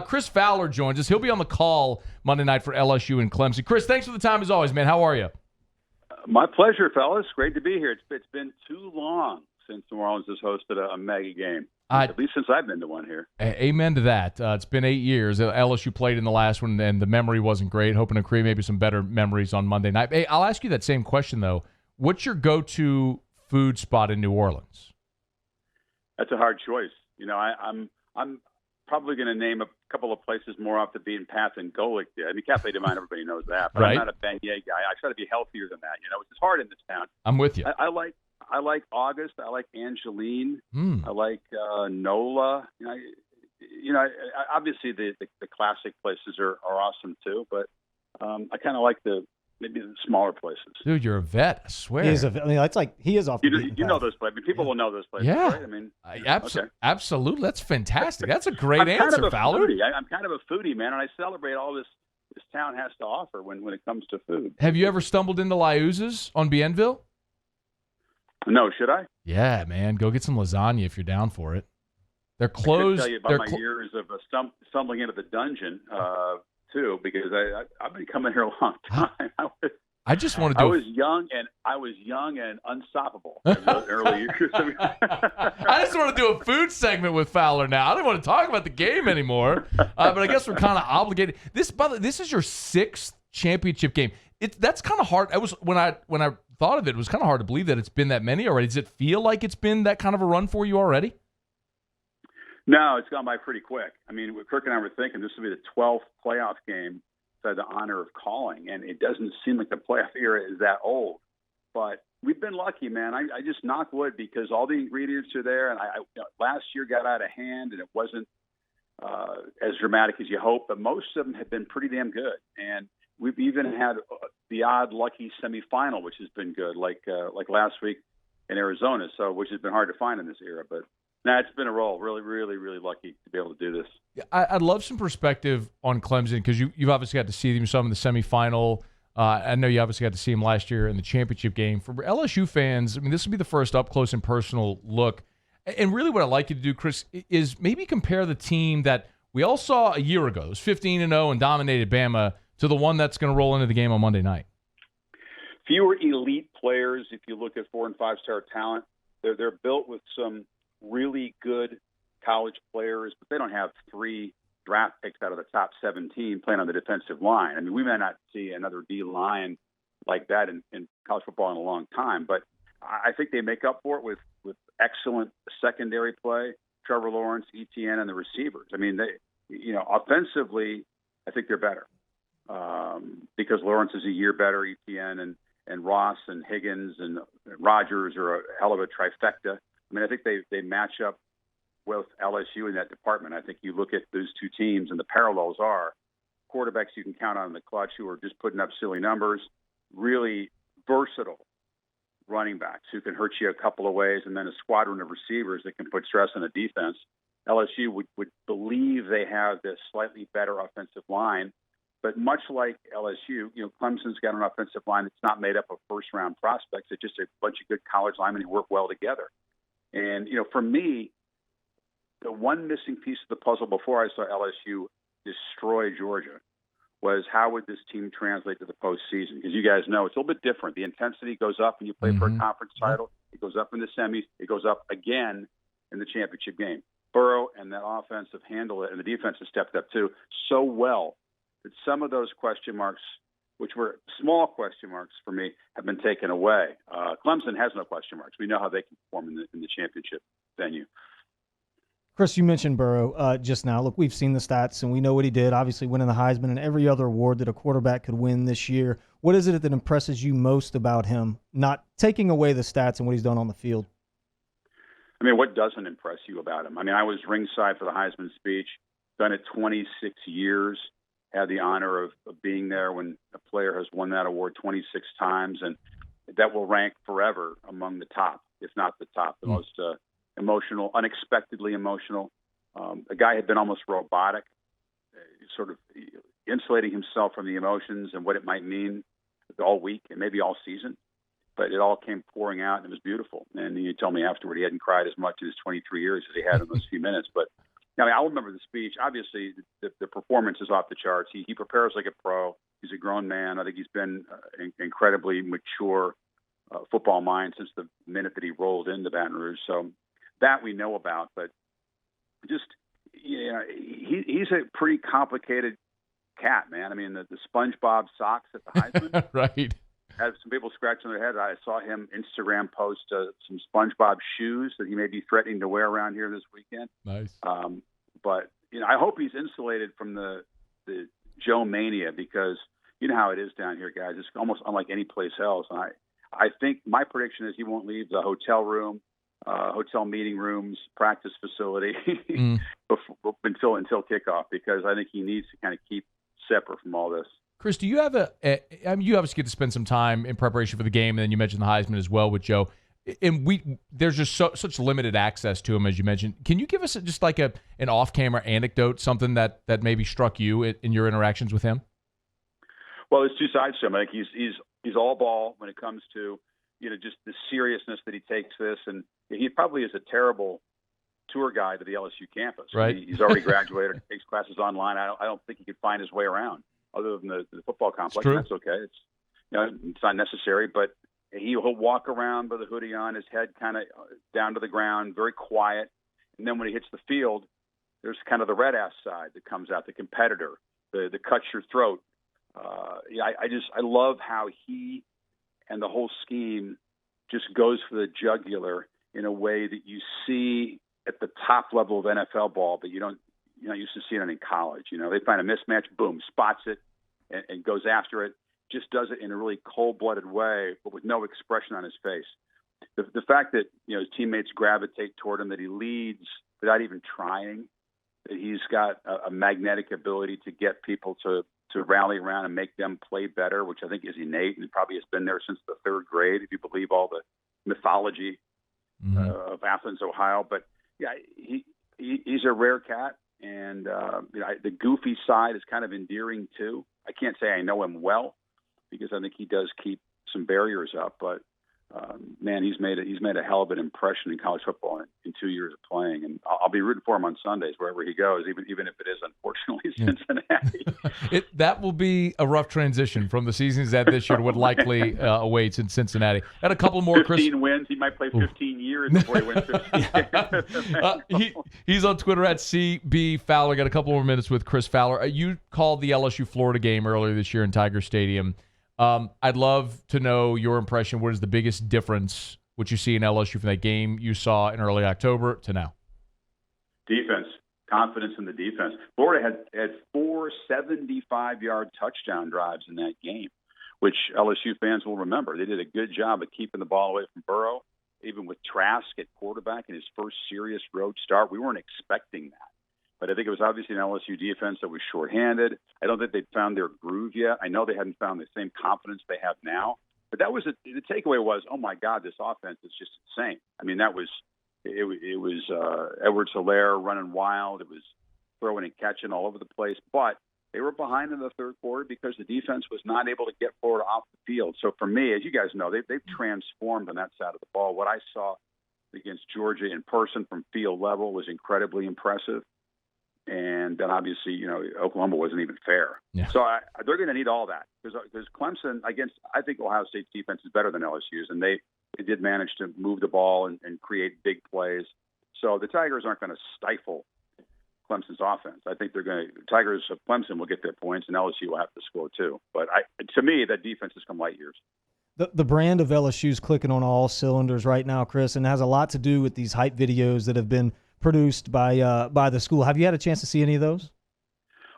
Chris Fowler joins us. He'll be on the call Monday night for LSU and Clemson. Chris, thanks for the time as always, man. How are you? My pleasure, fellas. Great to be here. It's been too long since New Orleans has hosted a mega game. At least since I've been to one here. Amen to that. It's been 8 years. LSU played in the last one, and the memory wasn't great. Hoping to create maybe some better memories on Monday night. Hey, I'll ask you that same question, though. What's your go-to food spot in New Orleans? That's a hard choice. I'm probably going to name a couple of places more off the beaten path than Golic did. I mean, Cafe de Mind, everybody knows that. But right. I'm not a beignet guy. I try to be healthier than that. It's hard in this town. I'm with you. I like August. I like Angeline. I like Nola. Obviously the classic places are awesome too, but I kind of like maybe the smaller places. Dude, you're a vet. I swear. It's like he is off. You know those places. People will know those places. Yeah. Right? I mean, absolutely. That's fantastic. That's a great answer, Fowler. I'm kind of a foodie, man, and I celebrate all this town has to offer when it comes to food. Have you ever stumbled into Liuz's on Bienville? No, should I? Yeah, man. Go get some lasagna if you're down for it. They're closed. I can tell you about my years of stumbling into the dungeon, too, because I've been coming here a long time. I just want to I was young and unstoppable in those early years. I just want to do a food segment with Fowler now. I don't want to talk about the game anymore. But I guess we're kind of obligated. This is your 6th championship game. That's kind of hard. When I thought of it, it was kind of hard to believe that it's been that many already. Does it feel like it's been that kind of a run for you already? No, it's gone by pretty quick. I mean, Kirk and I were thinking this would be the 12th playoff game I had the honor of calling, and it doesn't seem like the playoff era is that old. But we've been lucky, man. I just knock wood because all the ingredients are there, and last year got out of hand, and it wasn't as dramatic as you hope, but most of them have been pretty damn good. And we've even had the odd lucky semifinal, which has been good, like last week in Arizona, which has been hard to find in this era. But it's been a roll. Really, really, really lucky to be able to do this. I'd love some perspective on Clemson because you've obviously got to see them some in the semifinal. I know you obviously got to see them last year in the championship game. For LSU fans, I mean, this will be the first up-close and personal look. And really what I'd like you to do, Chris, is maybe compare the team that we all saw a year ago. It was 15-0 and dominated Bama to the one that's going to roll into the game on Monday night. Fewer elite players, if you look at 4- and 5-star talent. They're built with some really good college players, but they don't have 3 draft picks out of the top 17 playing on the defensive line. I mean, we may not see another D-line like that in college football in a long time, but I think they make up for it with excellent secondary play, Trevor Lawrence, ETN, and the receivers. I mean, offensively, I think they're better because Lawrence is a year better, ETN and Ross and Higgins and Rodgers are a hell of a trifecta. I mean, I think they match up with LSU in that department. I think you look at those two teams, and the parallels are quarterbacks you can count on in the clutch who are just putting up silly numbers, really versatile running backs who can hurt you a couple of ways, and then a squadron of receivers that can put stress on a defense. LSU would believe they have this slightly better offensive line, but much like LSU, Clemson's got an offensive line that's not made up of first-round prospects. It's just a bunch of good college linemen who work well together. And, for me, the one missing piece of the puzzle before I saw LSU destroy Georgia was how would this team translate to the postseason? Because you guys know it's a little bit different. The intensity goes up when you play for a conference title. It goes up in the semis. It goes up again in the championship game. Burrow and that offense have handled it, and the defense has stepped up too so well that some of those question marks, which were small question marks for me, have been taken away. Clemson has no question marks. We know how they can perform in the championship venue. Chris, you mentioned Burrow just now. Look, we've seen the stats, and we know what he did, obviously winning the Heisman and every other award that a quarterback could win this year. What is it that impresses you most about him, not taking away the stats and what he's done on the field? I mean, what doesn't impress you about him? I mean, I was ringside for the Heisman speech, done it 26 years, had the honor of being there when a player has won that award 26 times, and that will rank forever among the top, if not the top, the most emotional, unexpectedly emotional. The guy had been almost robotic, sort of insulating himself from the emotions and what it might mean all week and maybe all season. But it all came pouring out, and it was beautiful. And he told me afterward he hadn't cried as much in his 23 years as he had in those few minutes. But I mean, I'll remember the speech. Obviously, the performance is off the charts. He prepares like a pro. He's a grown man. I think he's been incredibly mature football mind since the minute that he rolled into Baton Rouge. So that we know about. But just, he's a pretty complicated cat, man. I mean, the SpongeBob socks at the Heisman. Right. Had some people scratching their heads. I saw him Instagram post some SpongeBob shoes that he may be threatening to wear around here this weekend. Nice. But I hope he's insulated from the Joe mania, because you know how it is down here, guys. It's almost unlike any place else. And I think my prediction is he won't leave the hotel room, hotel meeting rooms, practice facility until kickoff, because I think he needs to kind of keep separate from all this. Chris, do you have I mean, you obviously get to spend some time in preparation for the game, and then you mentioned the Heisman as well with Joe. And there's just such limited access to him, as you mentioned. Can you give us just like an off-camera anecdote, something that maybe struck you in your interactions with him? Well, there's two sides to him. I think he's all ball when it comes to just the seriousness that he takes this, and he probably is a terrible tour guide to the LSU campus. Right. He's already graduated, takes classes online. I don't think he could find his way around other than the football complex. That's okay. It's not necessary, but he'll walk around with a hoodie on, his head kind of down to the ground, very quiet. And then when he hits the field, there's kind of the red ass side that comes out, the competitor, the cuts your throat. I love how he and the whole scheme just goes for the jugular in a way that you see at the top level of NFL ball, but you're not used to seeing it in college. They find a mismatch, boom, spots it and goes after it. Just does it in a really cold-blooded way, but with no expression on his face. The fact that his teammates gravitate toward him, that he leads without even trying, that he's got a magnetic ability to get people to rally around and make them play better, which I think is innate and probably has been there since the third grade, if you believe all the mythology of Athens, Ohio. But yeah, he's a rare cat, and the goofy side is kind of endearing too. I can't say I know him well, because I think he does keep some barriers up, but man, he's made a hell of an impression in college football in 2 years of playing, and I'll be rooting for him on Sundays wherever he goes, even if it is unfortunately Cincinnati. That will be a rough transition from the seasons that this year would likely awaits in Cincinnati. And a couple more. 15 wins. He might play 15 years before he wins 15. He's on Twitter at CB Fowler. Got a couple more minutes with Chris Fowler. You called the LSU Florida game earlier this year in Tiger Stadium. I'd love to know your impression. What is the biggest difference, what you see in LSU from that game you saw in early October to now? Defense, confidence in the defense. Florida had 4 75-yard touchdown drives in that game, which LSU fans will remember. They did a good job of keeping the ball away from Burrow, even with Trask at quarterback in his first serious road start. We weren't expecting that. But I think it was obviously an LSU defense that was shorthanded. I don't think they'd found their groove yet. I know they hadn't found the same confidence they have now. But that was the takeaway was, oh my God, this offense is just insane. I mean, it was Edwards-Helaire running wild. It was throwing and catching all over the place. But they were behind in the third quarter because the defense was not able to get forward off the field. So for me, as you guys know, they've transformed on that side of the ball. What I saw against Georgia in person from field level was incredibly impressive. And then obviously, Oklahoma wasn't even fair. Yeah. So they're going to need all that because Clemson I think Ohio State's defense is better than LSU's, and they did manage to move the ball and create big plays. So the Tigers aren't going to stifle Clemson's offense. I think Tigers of Clemson will get their points, and LSU will have to score too. But to me, that defense has come light years. The brand of LSU is clicking on all cylinders right now, Chris, and it has a lot to do with these hype videos that have been produced by the school. Have you had a chance to see any of those?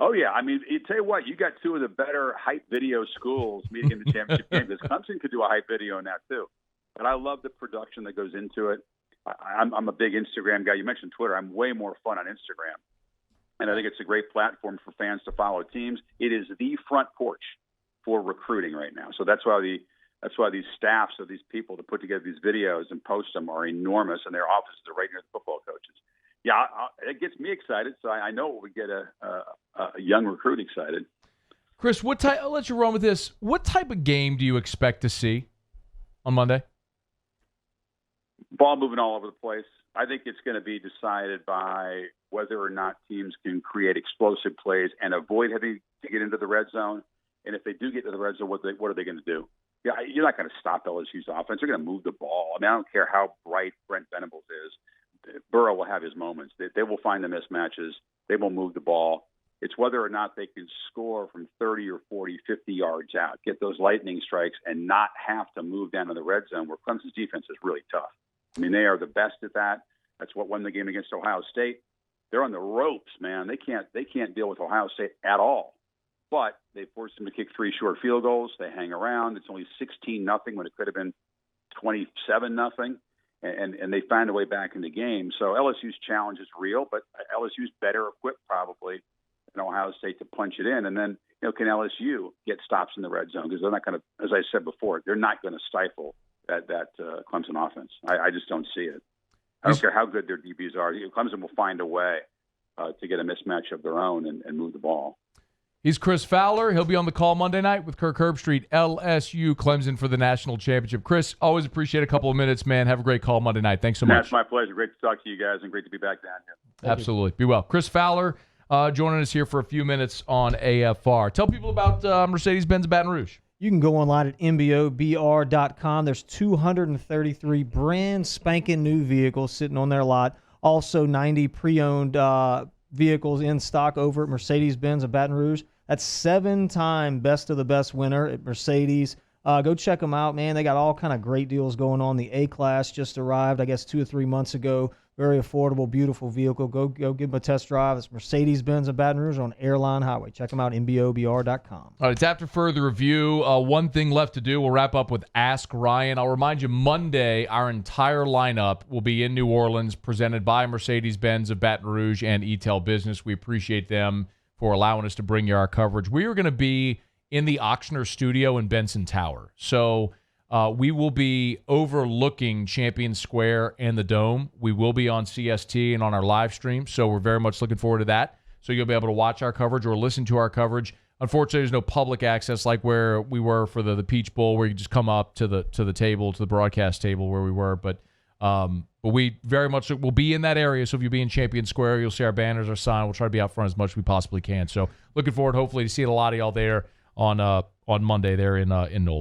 Oh, yeah. I mean, tell you what, you got two of the better hype video schools meeting in the championship game. Because Clemson could do a hype video in that, too. But I love the production that goes into it. I'm a big Instagram guy. You mentioned Twitter. I'm way more fun on Instagram. And I think it's a great platform for fans to follow teams. It is the front porch for recruiting right now. So that's why these staffs of these people to put together these videos and post them are enormous, and their offices are right near the football coaches. Yeah, it gets me excited, so I know it would get a young recruit excited. Chris, I'll let you run with this. What type of game do you expect to see on Monday? Ball moving all over the place. I think it's going to be decided by whether or not teams can create explosive plays and avoid having to get into the red zone. And if they do get to the red zone, what are they going to do? Yeah, you're not going to stop LSU's offense. They're going to move the ball. I mean, I don't care how bright Brent Venables is. Burrow will have his moments. They will find the mismatches. They will move the ball. It's whether or not they can score from 30 or 40, 50 yards out, get those lightning strikes, and not have to move down to the red zone, where Clemson's defense is really tough. I mean, they are the best at that. That's what won the game against Ohio State. They're on the ropes, man. They can't deal with Ohio State at all. But they forced them to kick 3 short field goals. They hang around. It's only 16-0 when it could have been 27-0. And they find a way back in the game. So LSU's challenge is real, but LSU's better equipped probably than Ohio State to punch it in. And then, can LSU get stops in the red zone? Because they're not going to, as I said before, they're not going to stifle that Clemson offense. I just don't see it. I don't care how good their DBs are. Clemson will find a way to get a mismatch of their own and move the ball. He's Chris Fowler. He'll be on the call Monday night with Kirk Herbstreit, LSU Clemson for the national championship. Chris, always appreciate a couple of minutes, man. Have a great call Monday night. Thanks so much. That's my pleasure. Great to talk to you guys and great to be back down here. Absolutely. Be well. Chris Fowler joining us here for a few minutes on AFR. Tell people about Mercedes-Benz Baton Rouge. You can go online at mbobr.com. There's 233 brand spanking new vehicles sitting on their lot. Also 90 pre-owned vehicles in stock over at Mercedes-Benz of Baton Rouge. That's 7-time best of the best winner at Mercedes. Go check them out, man. They got all kind of great deals going on. The A-Class just arrived, I guess, 2 or 3 months ago. Very affordable, beautiful vehicle. Go give them a test drive. It's Mercedes-Benz of Baton Rouge on Airline Highway. Check them out, mbobr.com. All right, it's after further review. One thing left to do. We'll wrap up with Ask Ryan. I'll remind you, Monday, our entire lineup will be in New Orleans, presented by Mercedes-Benz of Baton Rouge and ETEL Business. We appreciate them for allowing us to bring you our coverage. We are going to be in the Auctioner studio in Benson Tower. So we will be overlooking Champion Square and the Dome. We will be on CST and on our live stream, so we're very much looking forward to that. So you'll be able to watch our coverage or listen to our coverage. Unfortunately, there's no public access like where we were for the Peach Bowl, where you just come up to the table, to the broadcast table where we were. But we very much will be in that area. So if you'll be in Champion Square, you'll see our banners, our sign. We'll try to be out front as much as we possibly can. So looking forward, hopefully, to seeing a lot of y'all there on Monday there in Nola.